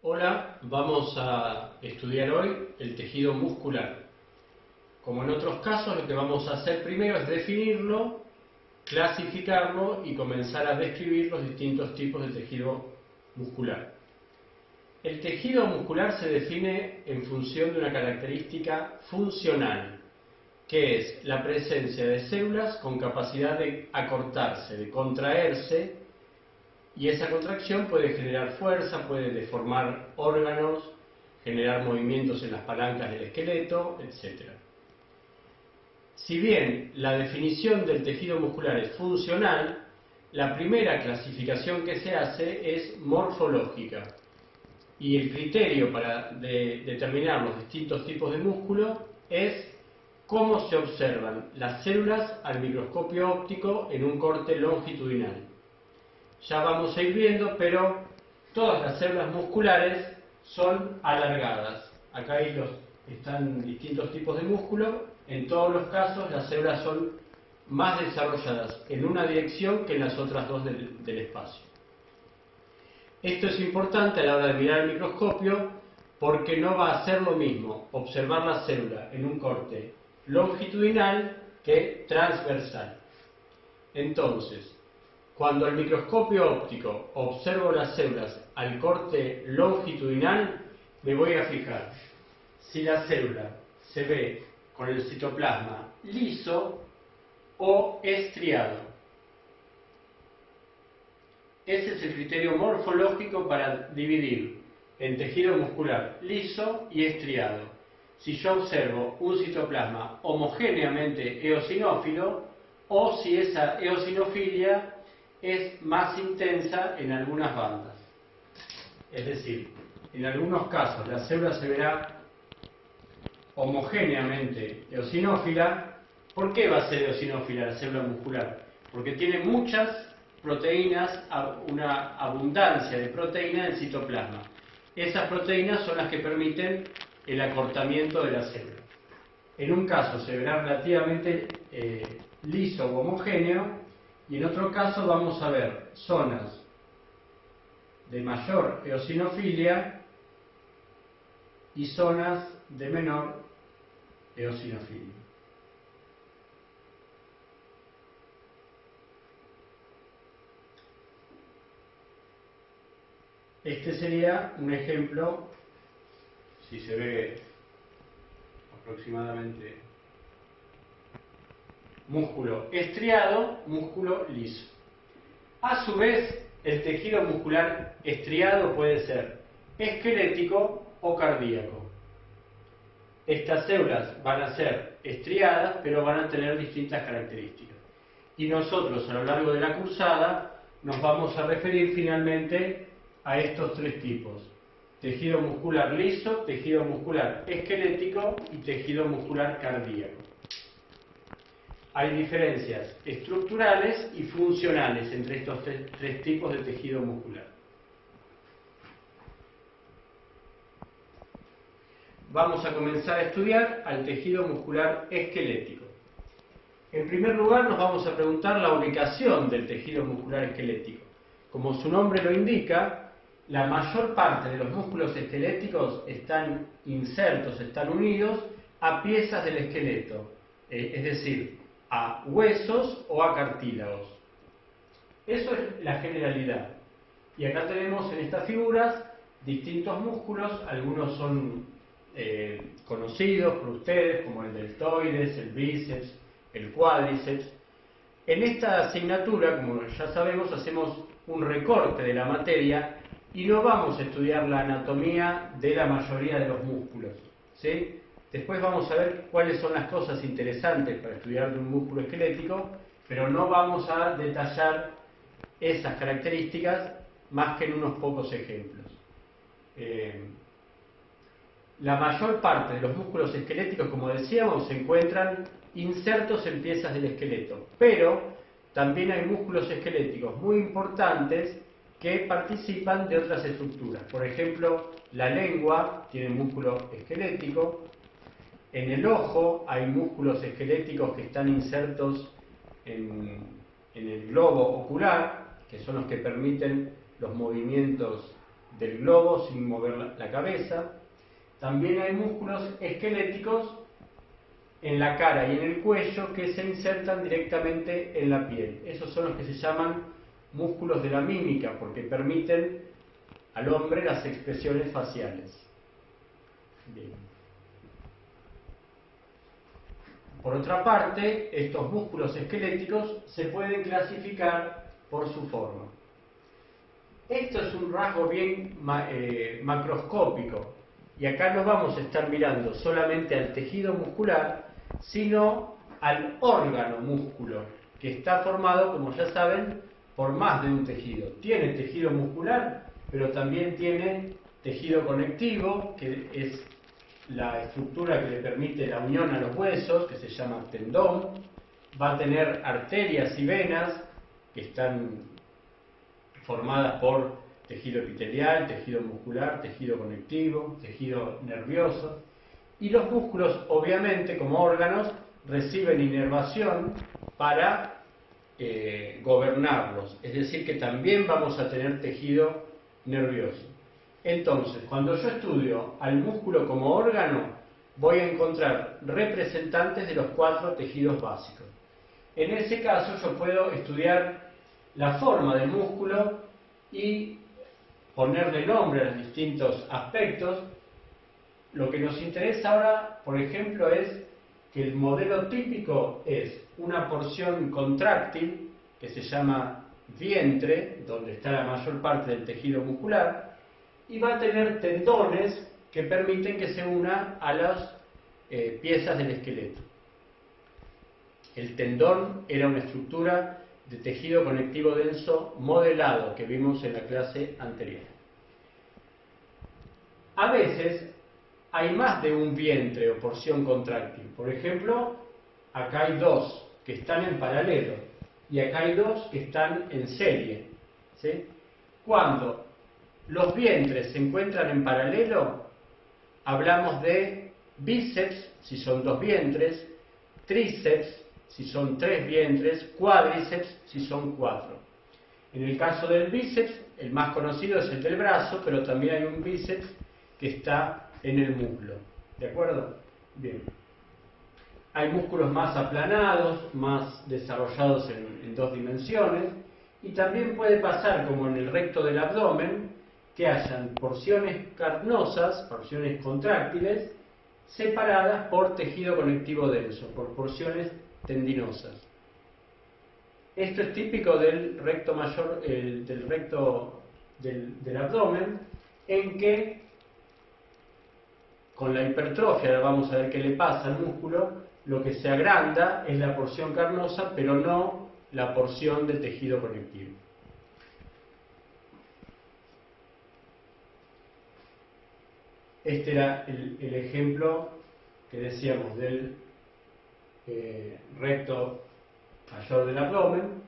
Hola, vamos a estudiar hoy el tejido muscular. Como en otros casos, lo que vamos a hacer primero es definirlo, clasificarlo y comenzar a describir los distintos tipos de tejido muscular. El tejido muscular se define en función de una característica funcional, que es la presencia de células con capacidad de acortarse, de contraerse, y esa contracción puede generar fuerza, puede deformar órganos, generar movimientos en las palancas del esqueleto, etc. Si bien la definición del tejido muscular es funcional, la primera clasificación que se hace es morfológica. Y el criterio para determinar los distintos tipos de músculo es cómo se observan las células al microscopio óptico en un corte longitudinal. Ya vamos a ir viendo, pero todas las células musculares son alargadas. Acá están distintos tipos de músculo. En todos los casos las células son más desarrolladas en una dirección que en las otras dos del espacio. Esto es importante a la hora de mirar el microscopio porque no va a ser lo mismo observar la célula en un corte longitudinal que transversal. Entonces, cuando al microscopio óptico observo las células al corte longitudinal, me voy a fijar si la célula se ve con el citoplasma liso o estriado. Ese es el criterio morfológico para dividir en tejido muscular liso y estriado. Si yo observo un citoplasma homogéneamente eosinófilo o si esa eosinofilia es más intensa en algunas bandas. Es decir, en algunos casos la célula se verá homogéneamente eosinófila. ¿Por qué va a ser eosinófila la célula muscular? Porque tiene muchas proteínas, una abundancia de proteína en el citoplasma. Esas proteínas son las que permiten el acortamiento de la célula. En un caso se verá relativamente liso o homogéneo, y en otro caso vamos a ver zonas de mayor eosinofilia y zonas de menor eosinofilia. Este sería un ejemplo, si se ve aproximadamente músculo estriado, músculo liso. A su vez, el tejido muscular estriado puede ser esquelético o cardíaco. Estas células van a ser estriadas, pero van a tener distintas características. Y nosotros, a lo largo de la cursada, nos vamos a referir finalmente a estos tres tipos: tejido muscular liso, tejido muscular esquelético y tejido muscular cardíaco. Hay diferencias estructurales y funcionales entre estos tres tipos de tejido muscular. Vamos a comenzar a estudiar al tejido muscular esquelético. En primer lugar, nos vamos a preguntar la ubicación del tejido muscular esquelético. Como su nombre lo indica, la mayor parte de los músculos esqueléticos están insertos, están unidos a piezas del esqueleto, es decir, a huesos o a cartílagos. Eso es la generalidad. Y acá tenemos en estas figuras distintos músculos. Algunos son conocidos por ustedes, como el deltoides, el bíceps, el cuádriceps. En esta asignatura, como ya sabemos, hacemos un recorte de la materia y no vamos a estudiar la anatomía de la mayoría de los músculos, ¿sí? Después vamos a ver cuáles son las cosas interesantes para estudiar de un músculo esquelético, pero no vamos a detallar esas características más que en unos pocos ejemplos. La mayor parte de los músculos esqueléticos, como decíamos, se encuentran insertos en piezas del esqueleto, pero también hay músculos esqueléticos muy importantes que participan de otras estructuras. Por ejemplo, la lengua tiene músculo esquelético. En el ojo hay músculos esqueléticos que están insertos en el globo ocular, que son los que permiten los movimientos del globo sin mover la cabeza. También hay músculos esqueléticos en la cara y en el cuello que se insertan directamente en la piel. Esos son los que se llaman músculos de la mímica, porque permiten al hombre las expresiones faciales. Bien. Por otra parte, estos músculos esqueléticos se pueden clasificar por su forma. Esto es un rasgo bien macroscópico, y acá no vamos a estar mirando solamente al tejido muscular, sino al órgano músculo, que está formado, como ya saben, por más de un tejido. Tiene tejido muscular, pero también tiene tejido conectivo, que es la estructura que le permite la unión a los huesos, que se llama tendón. Va a tener arterias y venas, que están formadas por tejido epitelial, tejido muscular, tejido conectivo, tejido nervioso. Y los músculos, obviamente, como órganos, reciben inervación para gobernarlos. Es decir, que también vamos a tener tejido nervioso. Entonces, cuando yo estudio al músculo como órgano, voy a encontrar representantes de los 4 tejidos básicos. En ese caso, yo puedo estudiar la forma del músculo y ponerle nombre a los distintos aspectos. Lo que nos interesa ahora, por ejemplo, es que el modelo típico es una porción contráctil, que se llama vientre, donde está la mayor parte del tejido muscular, y va a tener tendones que permiten que se una a las piezas del esqueleto. El tendón era una estructura de tejido conectivo denso modelado que vimos en la clase anterior. A veces hay más de un vientre o porción contráctil. Por ejemplo, acá hay 2 que están en paralelo y acá hay 2 que están en serie, ¿sí? Cuando los vientres se encuentran en paralelo, hablamos de bíceps si son 2 vientres, tríceps si son 3 vientres, cuádriceps si son 4. En el caso del bíceps, el más conocido es el del brazo, pero también hay un bíceps que está en el muslo. ¿De acuerdo? Bien. Hay músculos más aplanados, más desarrollados en 2 dimensiones, y también puede pasar, como en el recto del abdomen, que hayan porciones carnosas, porciones contráctiles, separadas por tejido conectivo denso, por porciones tendinosas. Esto es típico del recto mayor, del recto del abdomen, en que con la hipertrofia, vamos a ver qué le pasa al músculo, lo que se agranda es la porción carnosa, pero no la porción de tejido conectivo. Este era el ejemplo que decíamos del recto mayor del abdomen.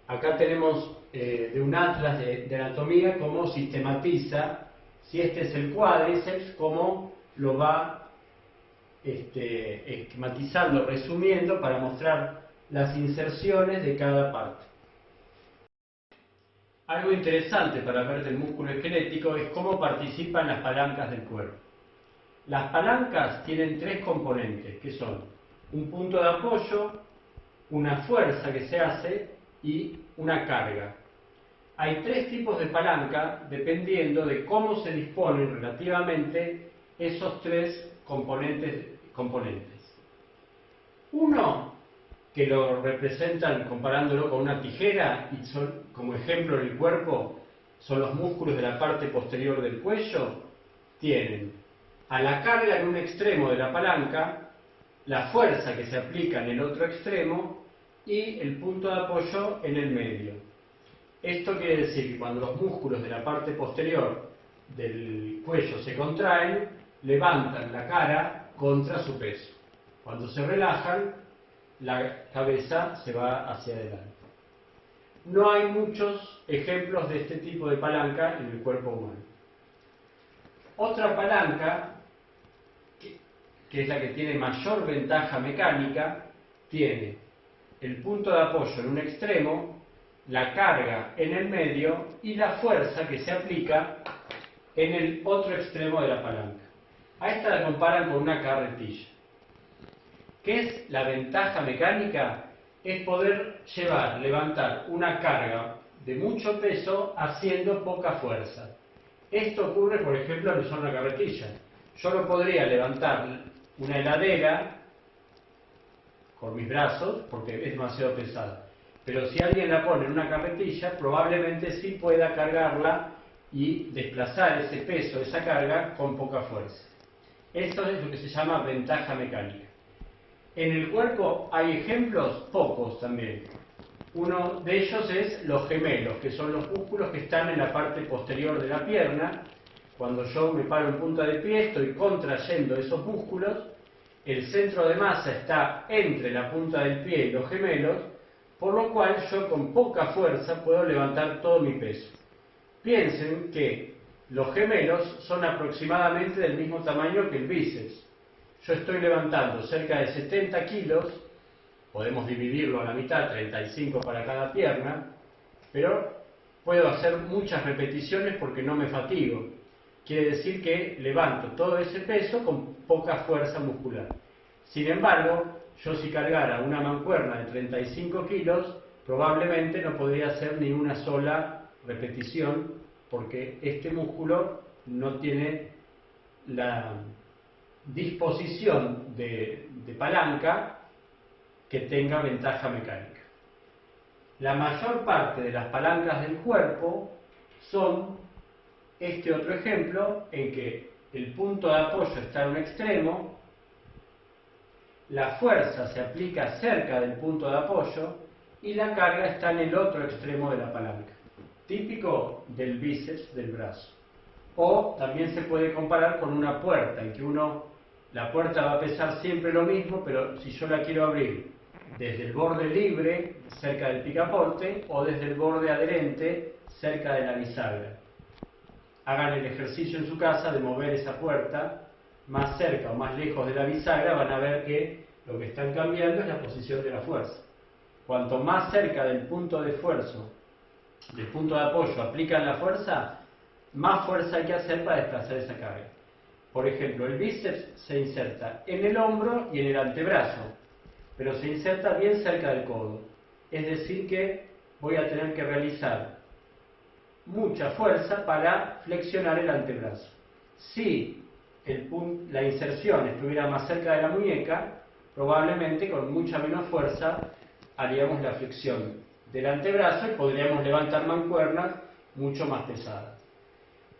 Acá tenemos de un atlas de anatomía cómo sistematiza, si este es el cuádriceps, cómo lo va esquematizando, resumiendo para mostrar las inserciones de cada parte. Algo interesante para ver del músculo esquelético es cómo participan las palancas del cuerpo. Las palancas tienen 3 componentes, que son un punto de apoyo, una fuerza que se hace y una carga. Hay 3 tipos de palanca dependiendo de cómo se disponen relativamente esos 3 componentes. Uno, que lo representan comparándolo con una tijera, y son, como ejemplo en el cuerpo, son los músculos de la parte posterior del cuello, tienen a la carga en un extremo de la palanca, la fuerza que se aplica en el otro extremo y el punto de apoyo en el medio. Esto quiere decir que cuando los músculos de la parte posterior del cuello se contraen, levantan la cara contra su peso. Cuando se relajan, la cabeza se va hacia adelante. No hay muchos ejemplos de este tipo de palanca en el cuerpo humano. Otra palanca, que es la que tiene mayor ventaja mecánica, tiene el punto de apoyo en un extremo la carga en el medio y la fuerza que se aplica en el otro extremo de la palanca. A esta la comparan con una carretilla. ¿Qué es la ventaja mecánica? Es poder levantar una carga de mucho peso haciendo poca fuerza. Esto ocurre, por ejemplo, al usar una carretilla. Yo no podría levantar una heladera con mis brazos porque es demasiado pesada. Pero si alguien la pone en una carretilla, probablemente sí pueda cargarla y desplazar ese peso, esa carga, con poca fuerza. Esto es lo que se llama ventaja mecánica. En el cuerpo hay ejemplos, pocos también. Uno de ellos es los gemelos, que son los músculos que están en la parte posterior de la pierna. Cuando yo me paro en punta de pie, estoy contrayendo esos músculos. El centro de masa está entre la punta del pie y los gemelos, por lo cual yo con poca fuerza puedo levantar todo mi peso. Piensen que los gemelos son aproximadamente del mismo tamaño que el bíceps. Yo estoy levantando cerca de 70 kilos, podemos dividirlo a la mitad, 35 para cada pierna, pero puedo hacer muchas repeticiones porque no me fatigo. Quiere decir que levanto todo ese peso con poca fuerza muscular. Sin embargo, yo si cargara una mancuerna de 35 kilos, probablemente no podría hacer ni una sola repetición porque este músculo no tiene la disposición de palanca que tenga ventaja mecánica. La mayor parte de las palancas del cuerpo son este otro ejemplo en que el punto de apoyo está en un extremo, la fuerza se aplica cerca del punto de apoyo y la carga está en el otro extremo de la palanca, típico del bíceps del brazo. O también se puede comparar con una puerta, en que la puerta va a pesar siempre lo mismo, pero si yo la quiero abrir desde el borde libre, cerca del picaporte, o desde el borde adherente, cerca de la bisagra. Hagan el ejercicio en su casa de mover esa puerta más cerca o más lejos de la bisagra, van a ver que lo que están cambiando es la posición de la fuerza. Cuanto más cerca del punto de esfuerzo, del punto de apoyo aplican la fuerza, más fuerza hay que hacer para desplazar esa carga. Por ejemplo, el bíceps se inserta en el hombro y en el antebrazo, pero se inserta bien cerca del codo. Es decir que voy a tener que realizar mucha fuerza para flexionar el antebrazo. Si la inserción estuviera más cerca de la muñeca, probablemente con mucha menos fuerza haríamos la flexión del antebrazo y podríamos levantar mancuernas mucho más pesadas.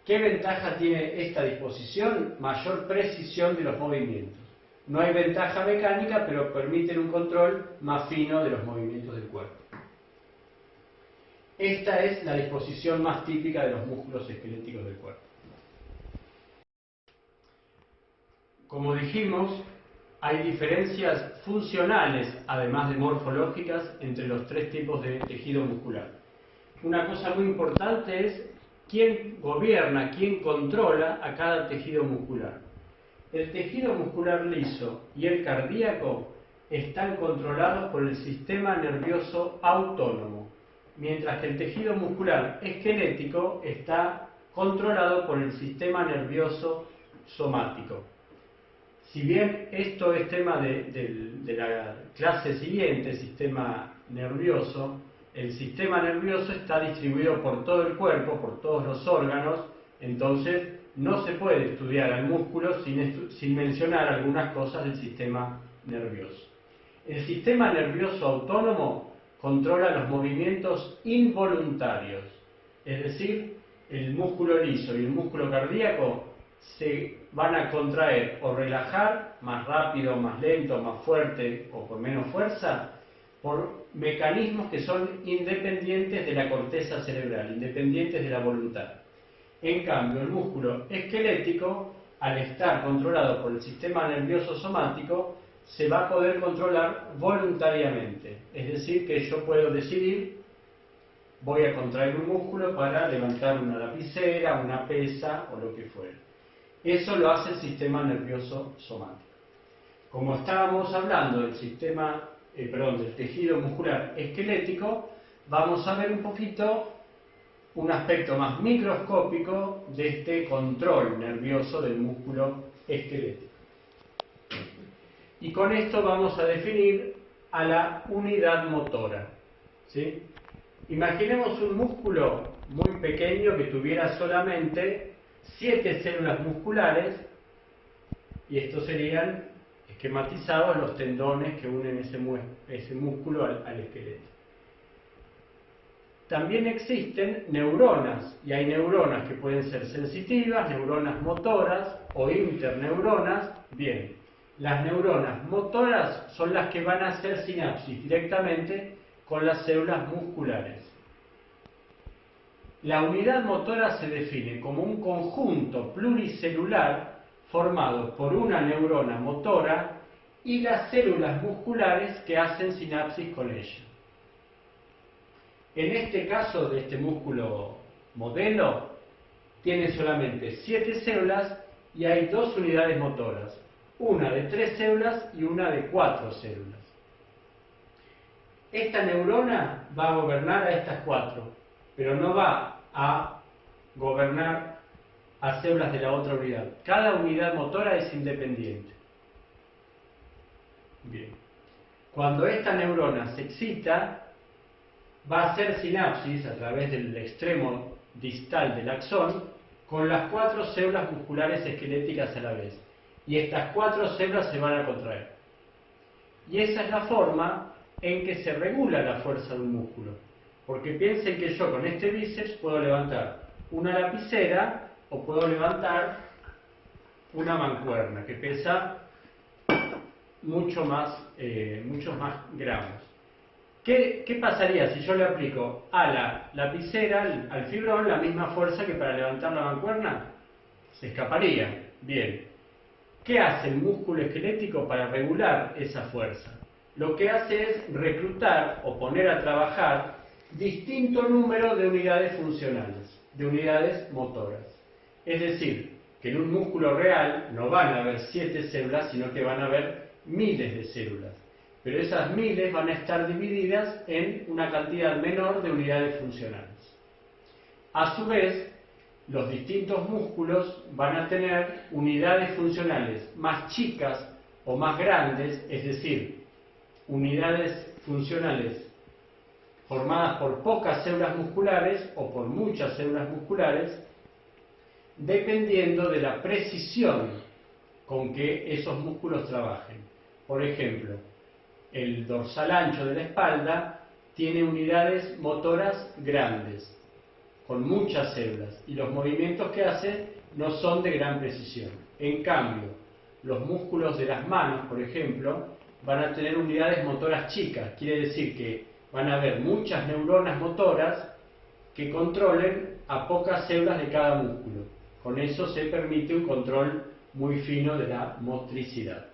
¿Qué ventaja tiene esta disposición? Mayor precisión de los movimientos. No hay ventaja mecánica, pero permiten un control más fino de los movimientos del cuerpo. Esta es la disposición más típica de los músculos esqueléticos del cuerpo. Como dijimos, hay diferencias funcionales, además de morfológicas, entre los tres tipos de tejido muscular. Una cosa muy importante es quién gobierna, quién controla a cada tejido muscular. El tejido muscular liso y el cardíaco están controlados por el sistema nervioso autónomo, mientras que el tejido muscular esquelético está controlado por el sistema nervioso somático. Si bien esto es tema de la clase siguiente, sistema nervioso, el sistema nervioso está distribuido por todo el cuerpo, por todos los órganos, entonces no se puede estudiar al músculo sin mencionar algunas cosas del sistema nervioso. El sistema nervioso autónomo controla los movimientos involuntarios, es decir, el músculo liso y el músculo cardíaco se van a contraer o relajar más rápido, más lento, más fuerte o con menos fuerza por mecanismos que son independientes de la corteza cerebral, independientes de la voluntad. En cambio, el músculo esquelético, al estar controlado por el sistema nervioso somático, se va a poder controlar voluntariamente. Es decir, que yo puedo decidir, voy a contraer un músculo para levantar una lapicera, una pesa o lo que fuera. Eso lo hace el sistema nervioso somático. Como estábamos hablando del tejido muscular esquelético, vamos a ver un poquito un aspecto más microscópico de este control nervioso del músculo esquelético. Y con esto vamos a definir a la unidad motora, ¿sí? Imaginemos un músculo muy pequeño que tuviera solamente 7 células musculares, y estos serían esquematizados los tendones que unen ese músculo al esqueleto. También existen neuronas, y hay neuronas que pueden ser sensitivas, neuronas motoras o interneuronas. Bien, las neuronas motoras son las que van a hacer sinapsis directamente con las células musculares. La unidad motora se define como un conjunto pluricelular formado por una neurona motora y las células musculares que hacen sinapsis con ella. En este caso de este músculo modelo, tiene solamente 7 células y hay 2 unidades motoras, una de 3 células y una de 4 células. Esta neurona va a gobernar a estas 4, pero no va a gobernar a células de la otra unidad. Cada unidad motora es independiente. Bien. Cuando esta neurona se excita, va a hacer sinapsis a través del extremo distal del axón con las 4 células musculares esqueléticas a la vez. Y estas 4 células se van a contraer. Y esa es la forma en que se regula la fuerza de un músculo. Porque piensen que yo con este bíceps puedo levantar una lapicera o puedo levantar una mancuerna que pesa muchos más gramos. ¿Qué pasaría si yo le aplico a la lapicera, al fibrón, la misma fuerza que para levantar la mancuerna? Se escaparía. Bien. ¿Qué hace el músculo esquelético para regular esa fuerza? Lo que hace es reclutar o poner a trabajar distinto número de unidades funcionales, de unidades motoras. Es decir, que en un músculo real no van a haber 7 células, sino que van a haber miles de células. Pero esas miles van a estar divididas en una cantidad menor de unidades funcionales. A su vez, los distintos músculos van a tener unidades funcionales más chicas o más grandes, es decir, unidades funcionales formadas por pocas células musculares o por muchas células musculares, dependiendo de la precisión con que esos músculos trabajen. Por ejemplo, el dorsal ancho de la espalda tiene unidades motoras grandes, con muchas células, y los movimientos que hace no son de gran precisión. En cambio, los músculos de las manos, por ejemplo, van a tener unidades motoras chicas, quiere decir que van a haber muchas neuronas motoras que controlen a pocas células de cada músculo. Con eso se permite un control muy fino de la motricidad.